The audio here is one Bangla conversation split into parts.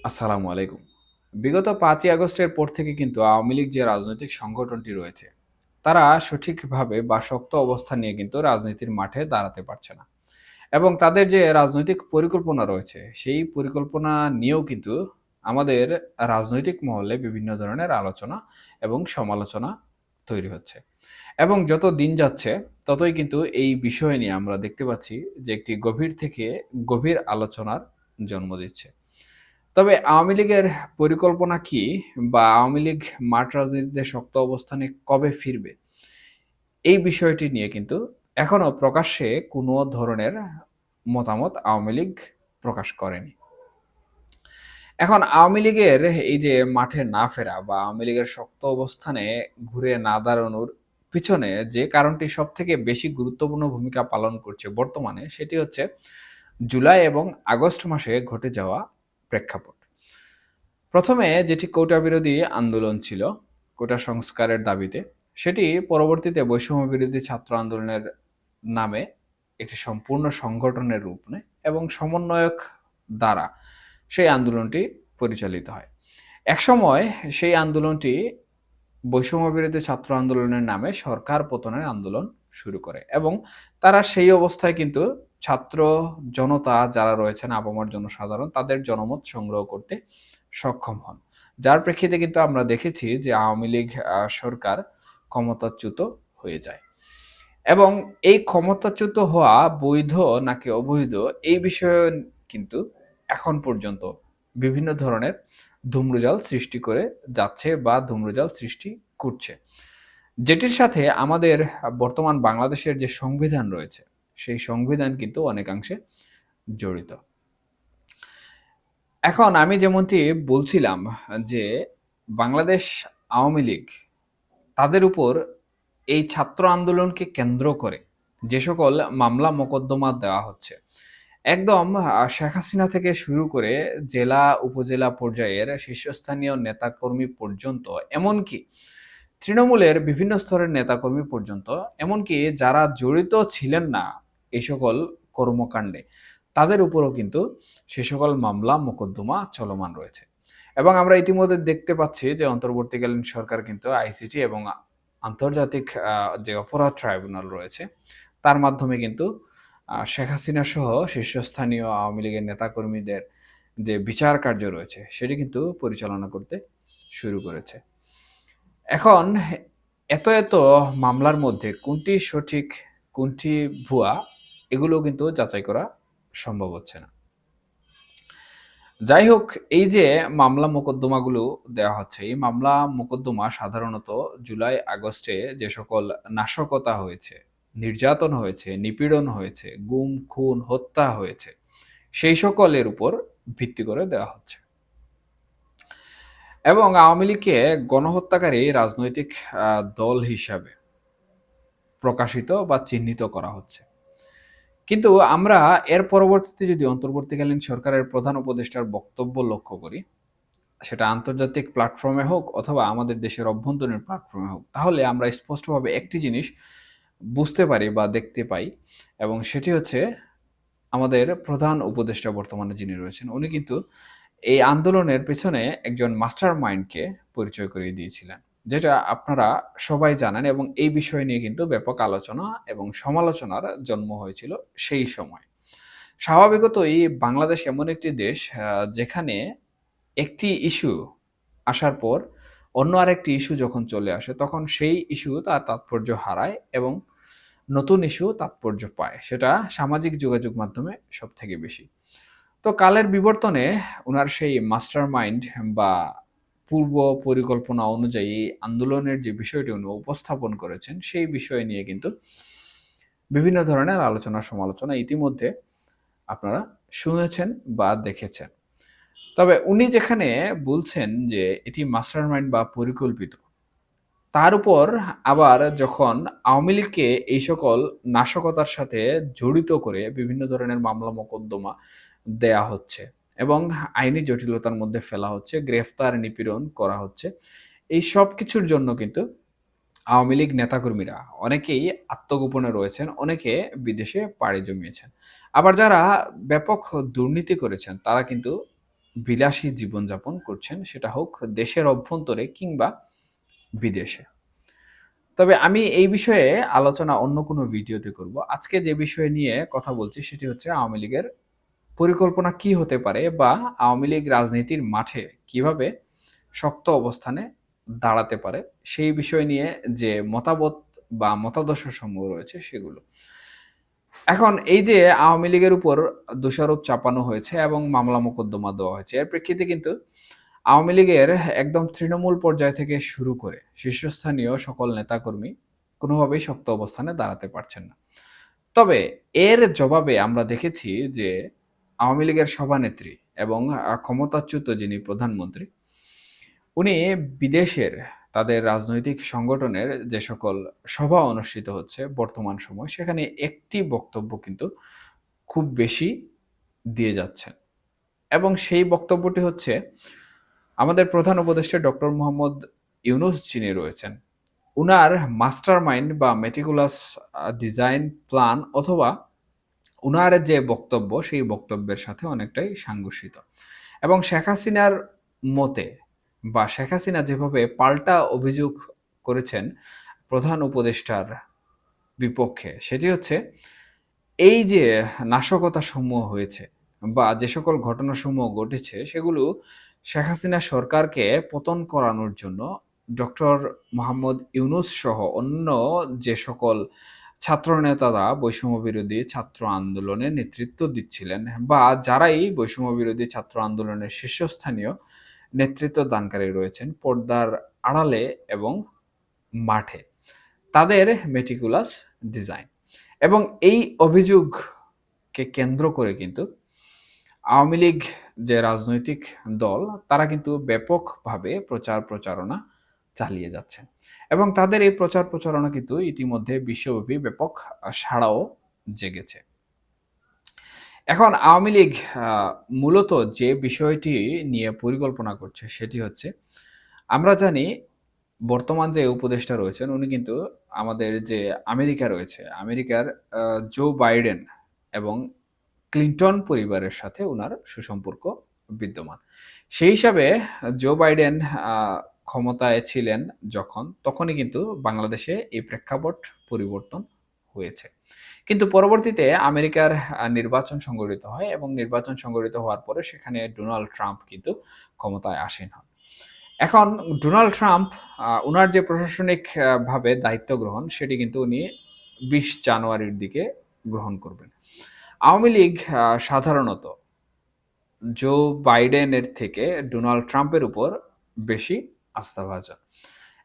আসসালামু আলাইকুম। বিগত ৫ই আগস্টের পর থেকে কিন্তু আওয়ামী লীগ যে রাজনৈতিক সংগঠনটি রয়েছে, তারা সঠিকভাবে বা শক্ত অবস্থান নিয়ে কিন্তু রাজনীতির মাঠে দাঁড়াতে পারছে না। এবং তাদের যে রাজনৈতিক পরিকল্পনা রয়েছে, সেই পরিকল্পনা নিয়েও কিন্তু আমাদের রাজনৈতিক মহলে বিভিন্ন ধরনের আলোচনা এবং সমালোচনা তৈরি হচ্ছে। এবং যত দিন যাচ্ছে, ততই কিন্তু এই বিষয় নিয়ে আমরা দেখতে পাচ্ছি যে একটি গভীর থেকে গভীর আলোচনার জন্ম দিচ্ছে। তবে আওয়ামী লীগের পরিকল্পনা কি? বা আওয়ামী লীগ মাঠ রাজনীতিতে শক্ত অবস্থানে কবে ফিরবে? এই বিষয়টি নিয়ে কিন্তু এখনো প্রকাশ্যে কোনো ধরনের মতামত আওয়ামী লীগ প্রকাশ করেনি। এখন আওয়ামী লীগের এই যে মাঠে না ফেরা বা আওয়ামী লীগের শক্ত অবস্থানে ঘুরে না দাঁড়ানোর পিছনে যে কারণটি সবথেকে বেশি গুরুত্বপূর্ণ ভূমিকা পালন করছে বর্তমানে, সেটি হচ্ছে জুলাই এবং আগস্ট মাসে ঘটে যাওয়া প্রেক্ষাপট। প্রথমে যেটি কোটা বিরোধী আন্দোলন ছিল, কোটা সংস্কারের দাবিতে, সেটি পরবর্তীতে বৈষম্য বিরোধী ছাত্র আন্দোলনের নামে একটি সম্পূর্ণ সংগঠনের রূপ নেয় এবং সমন্বয়ক দ্বারা সেই আন্দোলনটি পরিচালিত হয়। একসময় সেই আন্দোলনটি বৈষম্য বিরোধী ছাত্র আন্দোলনের নামে সরকার পতনের আন্দোলন শুরু করে এবং তারা সেই অবস্থায় কিন্তু ছাত্র জনতা যারা রয়েছেন, আপামর জনসাধারণ, তাদের জনমত সংগ্রহ করতে সক্ষম হন। যার প্রেক্ষিতে কিন্তু আমরা দেখেছি যে আওয়ামী লীগ সরকার ক্ষমতাচ্যুত হয়ে যায় এবং এই ক্ষমতাচ্যুত হওয়া বৈধ নাকি অবৈধ, এই বিষয়ে কিন্তু এখন পর্যন্ত বিভিন্ন ধরনের ধূম্রজাল সৃষ্টি করে যাচ্ছে বা ধূম্রজাল সৃষ্টি করছে, যেটির সাথে আমাদের বর্তমান বাংলাদেশের যে সংবিধান রয়েছে, সেই সংবিধান কিন্তু অনেকাংশে জড়িত। এখন আমি যেমনটি বলছিলাম যে বাংলাদেশ আওয়ামী লীগ তাদের উপর এই ছাত্র আন্দোলনকে কেন্দ্র করে যে সকল মামলা মোকদ্দমা দেওয়া হচ্ছে, একদম শেখ হাসিনা থেকে শুরু করে জেলা উপজেলা পর্যায়ের শীর্ষস্থানীয় নেতাকর্মী পর্যন্ত, এমনকি তৃণমূলের বিভিন্ন স্তরের নেতাকর্মী পর্যন্ত, এমনকি যারা জড়িত ছিলেন না এই সকল কর্মকাণ্ডে, তাদের উপরও কিন্তু সে সকল মামলা মোকদ্দমা চলমান রয়েছে। এবং আমরা ইতিমধ্যে দেখতে পাচ্ছি যে অন্তর্বর্তীকালীন সরকার কিন্তু আইসিটি এবং আন্তর্জাতিক যে অপরাধ ট্রাইব্যুনাল রয়েছে, তার মাধ্যমে কিন্তু শেখ হাসিনা সহ শীর্ষস্থানীয় আওয়ামী লীগের নেতাকর্মীদের যে বিচার কার্য রয়েছে, সেটি কিন্তু পরিচালনা করতে শুরু করেছে। এখন এত এত মামলার মধ্যে কোনটি সঠিক, কোনটি ভুয়া, এগুলো কিন্তু যাচাই করা সম্ভব হচ্ছে না। যাই হোক, এই যে মামলা মোকদ্দমাগুলো দেওয়া হচ্ছে, এই মামলা মোকদ্দমা সাধারণত জুলাই আগস্টে যে সকল নাশকতা হয়েছে, নির্যাতন হয়েছে, নিপীড়ন হয়েছে, গুম খুন হত্যা হয়েছে, সেই সকলের উপর ভিত্তি করে দেওয়া হচ্ছে। এবং আওয়ামী লীগকে গণহত্যাকারী রাজনৈতিক দল হিসাবে প্রকাশিত বা চিহ্নিত করা হচ্ছে। কিন্তু আমরা এর পরবর্তীতে যদি অন্তর্বর্তীকালীন সরকারের প্রধান উপদেষ্টার বক্তব্য লক্ষ্য করি, সেটা আন্তর্জাতিক প্ল্যাটফর্মে হোক অথবা আমাদের দেশের অভ্যন্তরীণ প্ল্যাটফর্মে হোক, তাহলে আমরা স্পষ্টভাবে একটি জিনিস বুঝতে পারি বা দেখতে পাই, এবং সেটি হচ্ছে আমাদের প্রধান উপদেষ্টা বর্তমানে যিনি রয়েছেন, উনি কিন্তু এই আন্দোলনের পেছনে একজন মাস্টার মাইন্ডকে পরিচয় করিয়ে দিয়েছিলেন, যেটা আপনারা সবাই জানেন, এবং এই বিষয় নিয়ে কিন্তু ব্যাপক আলোচনা এবং সমালোচনার জন্ম হয়েছিল সেই সময়। স্বাভাবিকতই বাংলাদেশ এমন একটি দেশ যেখানে একটি ইস্যু আসার পর অন্য আরেকটি ইস্যু যখন চলে আসে, তখন সেই ইস্যু তার তাৎপর্য হারায় এবং নতুন ইস্যু তাৎপর্য পায়, সেটা সামাজিক যোগাযোগ মাধ্যমে সব থেকে বেশি। তো কালের বিবর্তনে উনার সেই মাস্টার মাইন্ড বা পূর্ব পরিকল্পনা অনুযায়ী আন্দোলনের যে বিষয়টি উনি উপস্থাপন করেছেন, সেই বিষয় নিয়ে কিন্তু বিভিন্ন ধরনের আলোচনা সমালোচনা ইতিমধ্যে আপনারা শুনেছেন বা দেখেছেন। তবে উনি যেখানে বলছেন যে এটি মাস্টার মাইন্ড বা পরিকল্পিত, তার উপর আবার যখন আওয়ামী লীগকে এই সকল নাশকতার সাথে জড়িত করে বিভিন্ন ধরনের মামলা মোকদ্দমা দেয়া হচ্ছে এবং আইনি জটিলতার মধ্যে ফেলা হচ্ছে, গ্রেফতার নিপীড়ন করা হচ্ছে, এই সব কিছুর জন্য কিন্তু আওয়ামী লীগ নেতাকর্মীরা অনেকেই আত্মগোপনে রয়েছেন, অনেকে বিদেশে পাড়ি জমিয়েছেন। আবার যারা ব্যাপক দুর্নীতি করেছেন, তারা কিন্তু বিলাসী জীবনযাপন করছেন, সেটা হোক দেশের অভ্যন্তরে কিংবা বিদেশে। তবে আমি এই বিষয়ে আলোচনা অন্য কোনো ভিডিওতে করব। আজকে যে বিষয় নিয়ে কথা বলছি সেটি হচ্ছে আওয়ামী লীগের পরিকল্পনা কি হতে পারে, বা আওয়ামী লীগ রাজনীতির মাঠে কিভাবে শক্ত অবস্থানে দাঁড়াতে পারে, সেই বিষয় নিয়ে যে মতামত বা মতাদর্শ সমূহ রয়েছে সেগুলো। এখন এই যে আওয়ামী লীগের উপর দোষারোপ চাপানো হয়েছে এবং মামলা মোকদ্দমা দেওয়া হয়েছে, এর প্রেক্ষিতে কিন্তু আওয়ামী লীগের একদম তৃণমূল পর্যায় থেকে শুরু করে শীর্ষস্থানীয় সকল নেতাকর্মী কোনোভাবেই শক্ত অবস্থানে দাঁড়াতে পারছেন না। তবে এর জবাবে আমরা দেখেছি যে আওয়ামী লীগের সভানেত্রী এবং ক্ষমতাচ্যুত যিনি প্রধানমন্ত্রী, উনি বিদেশের তাদের রাজনৈতিক সংগঠনের যে সকল সভা অনুষ্ঠিত হচ্ছে বর্তমান সময়, সেখানে একটি বক্তব্য কিন্তু খুব বেশি দিয়ে যাচ্ছেন। এবং সেই বক্তব্যটি হচ্ছে, আমাদের প্রধান উপদেষ্টা ডক্টর মোহাম্মদ ইউনূস যিনি রয়েছেন, উনার মাস্টার মাইন্ড বা মেটিকুলাস ডিজাইন প্ল্যান অথবা উনার যে বক্তব্য সেই বক্তব্যের সাথে অনেকটাই সাংঘর্ষিত। এবং শেখ হাসিনার মতে, বা শেখ হাসিনা যেভাবে পাল্টা অভিযোগ করেছেন প্রধান উপদেষ্টার বিপক্ষে, সেটি হচ্ছে এই যে নাশকতা সমূহ হয়েছে বা যে সকল ঘটনাসমূহ ঘটেছে, সেগুলো শেখ হাসিনা সরকারকে পতন করানোর জন্য ডক্টর মোহাম্মদ ইউনূস সহ অন্য যে সকল ছাত্র নেতারা বৈষম্য বিরোধী ছাত্র আন্দোলনে নেতৃত্ব দিচ্ছিলেন, বা যারাই বৈষম্য বিরোধী ছাত্র আন্দোলনের শীর্ষস্থানীয় নেতৃত্ব দানকারী রয়েছেন পর্দার আড়ালে এবং মাঠে, তাদের মেটিকুলাস ডিজাইন। এবং এই অভিযোগকে কেন্দ্র করে কিন্তু আওয়ামী লীগ যে রাজনৈতিক দল, তারা কিন্তু ব্যাপকভাবে প্রচার প্রচারণা চালিয়ে যাচ্ছে। এবং তাদের এই প্রচার প্রচারণা কিন্তু ইতিমধ্যে বিশ্বব্যাপী ব্যাপক সাড়াও জেগেছে। এখন আওয়ামী লীগ মূলত যে বিষয়টি নিয়ে পরিকল্পনা করছে সেটি হচ্ছে, আমরা জানি বর্তমান যে উপদেষ্টা রয়েছেন উনি কিন্তু আমাদের যে আমেরিকা রয়েছে, আমেরিকার জো বাইডেন এবং ক্লিন্টন পরিবারের সাথে উনার সুসম্পর্ক বিদ্যমান। সেই হিসাবে জো বাইডেন ক্ষমতায় ছিলেন যখন, তখনই কিন্তু বাংলাদেশে এই প্রেক্ষাপট পরিবর্তন হয়েছে। কিন্তু পরবর্তীতে আমেরিকার নির্বাচন সংগঠিত হয় এবং নির্বাচন সংগঠিত হওয়ার পরে সেখানে ডোনাল্ড ট্রাম্প কিন্তু ক্ষমতায় আসীন হন। এখন ডোনাল্ড ট্রাম্প উনার যে প্রশাসনিক ভাবে দায়িত্ব গ্রহণ, সেটি কিন্তু উনি 20 জানুয়ারির দিকে গ্রহণ করবেন। আওয়ামী লীগ সাধারণত জো বাইডেনের থেকে ডোনাল্ড ট্রাম্পের উপর বেশি আস্থাভাজন।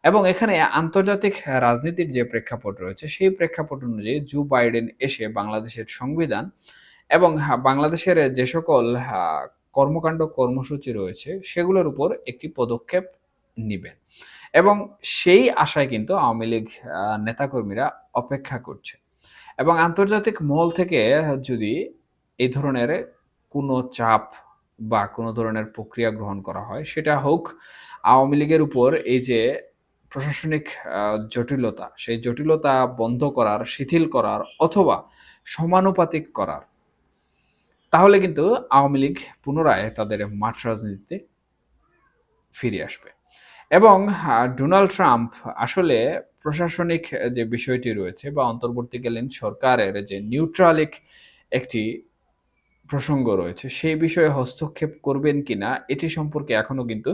এবং এখানে আন্তর্জাতিক রাজনীতির যে প্রেক্ষাপট রয়েছে, সেই প্রেক্ষাপট অনুযায়ী জো বাইডেন এসে বাংলাদেশের সংবিধান এবং বাংলাদেশের যে সকল কর্মকাণ্ড কর্মসূচি রয়েছে সেগুলোর উপর একটি পদক্ষেপ নিবেন। এবং সেই আশায় কিন্তু আওয়ামী লীগ নেতাকর্মীরা অপেক্ষা করছে। এবং আন্তর্জাতিক মহল থেকে যদি এই ধরনের কোনো চাপ বা কোনো ধরনের প্রক্রিয়া গ্রহণ করা হয়, সেটা হোক আওয়ামী লীগের উপর এই যে প্রশাসনিক জটিলতা, সেই জটিলতা বন্ধ করার, শিথিল করার অথবা সমানুপাতিক করার, তাহলে কিন্তু আওয়ামী লীগ পুনরায় তাদের মাঠ রাজনীতিতে ফিরে আসবে। এবং ডোনাল্ড ট্রাম্প আসলে প্রশাসনিক যে বিষয়টি রয়েছে বা অন্তর্বর্তীকালীন সরকারের যে নিউট্রালিক একটি প্রসঙ্গ রয়েছে, সেই বিষয়ে হস্তক্ষেপ করবেন কিনা এটি সম্পর্কে এখনো কিন্তু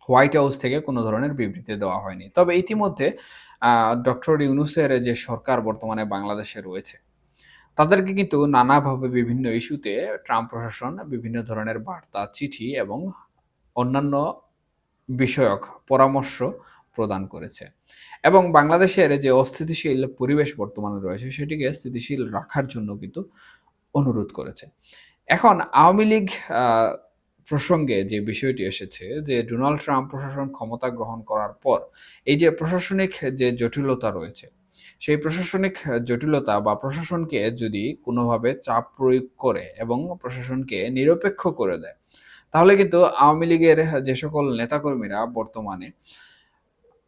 হোয়াইট হাউস থেকে কোনো ধরনের বিবৃতি দেওয়া হয়নি। তবে ইতিমধ্যে ডক্টর ইউনূসের যে সরকার বর্তমানে বাংলাদেশে রয়েছে, তাদেরকে কিন্তু নানাভাবে বিভিন্ন ইস্যুতে ট্রাম্প প্রশাসন বিভিন্ন ধরনের বার্তা, চিঠি এবং অন্যান্য বিষয়ক পরামর্শ প্রদান করেছে। এবং বাংলাদেশের যে অস্থিতিশীল পরিবেশ বর্তমানে রয়েছে, সেটিকে স্থিতিশীল রাখার জন্য কিন্তু অনুরোধ করেছে। এখন আওয়ামী লীগ প্রসঙ্গে যে বিষয়টি এসেছে, যে ডোনাল্ড ট্রাম্প প্রশাসন ক্ষমতা গ্রহণ করার পর এই যে প্রশাসনিক যে জটিলতা রয়েছে, সেই প্রশাসনিক জটিলতা বা প্রশাসনকে যদি কোনোভাবে চাপ প্রয়োগ করে এবং প্রশাসনকে নিরপেক্ষ করে দেয়, তাহলে কিন্তু আওয়ামী লীগের যে সকল নেতাকর্মীরা বর্তমানে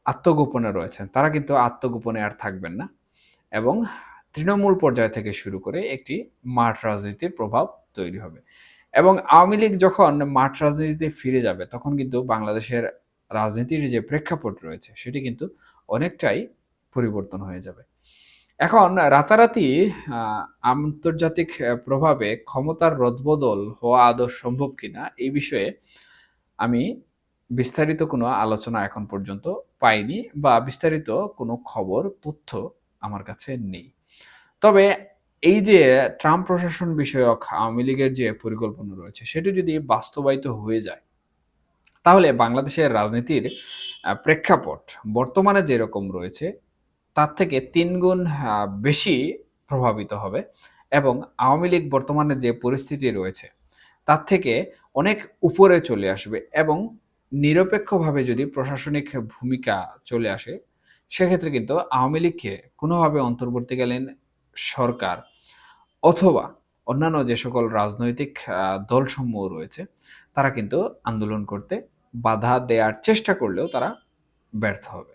আত্মগোপনে রয়েছেন, তারা কিন্তু আত্মগোপনে আর থাকবেন না এবং তৃণমূল পর্যায় থেকে শুরু করে একটি মাঠ রাজনীতির প্রভাব তৈরি হবে। এবং আওয়ামী লীগ যখন মাঠ রাজনীতিতে ফিরে যাবে তখন কিন্তু বাংলাদেশের রাজনীতির যে প্রেক্ষাপট রয়েছে সেটি কিন্তু অনেকটাই পরিবর্তন হয়ে যাবে। এখন রাতারাতি আন্তর্জাতিক প্রভাবে ক্ষমতার রদবদল হওয়া আদৌ সম্ভব কিনা এই বিষয়ে আমি বিস্তারিত কোনো আলোচনা এখন পর্যন্ত পাইনি বা বিস্তারিত কোনো খবর, তথ্য আমার কাছে নেই। তবে এই যে ট্রাম্প প্রশাসন বিষয়ক আওয়ামী লীগের যে পরিকল্পনা রয়েছে সেটি যদি বাস্তবায়িত হয়ে যায়, তাহলে বাংলাদেশের রাজনীতির প্রেক্ষাপট বর্তমানে যেরকম রয়েছে তার থেকে ৩ গুণ বেশি প্রভাবিত হবে এবং আওয়ামী লীগ বর্তমানে যে পরিস্থিতি রয়েছে তার থেকে অনেক উপরে চলে আসবে এবং নিরপেক্ষভাবে যদি প্রশাসনিক ভূমিকা চলে আসে, সেক্ষেত্রে কিন্তু আওয়ামী লীগকে কোনোভাবে অন্তর্বর্তীকালীন সরকার অথবা অন্যান্য যে সকল রাজনৈতিক দলসমূহ রয়েছে, তারা কিন্তু আন্দোলন করতে বাধা দেয়ার চেষ্টা করলেও তারা ব্যর্থ হবে।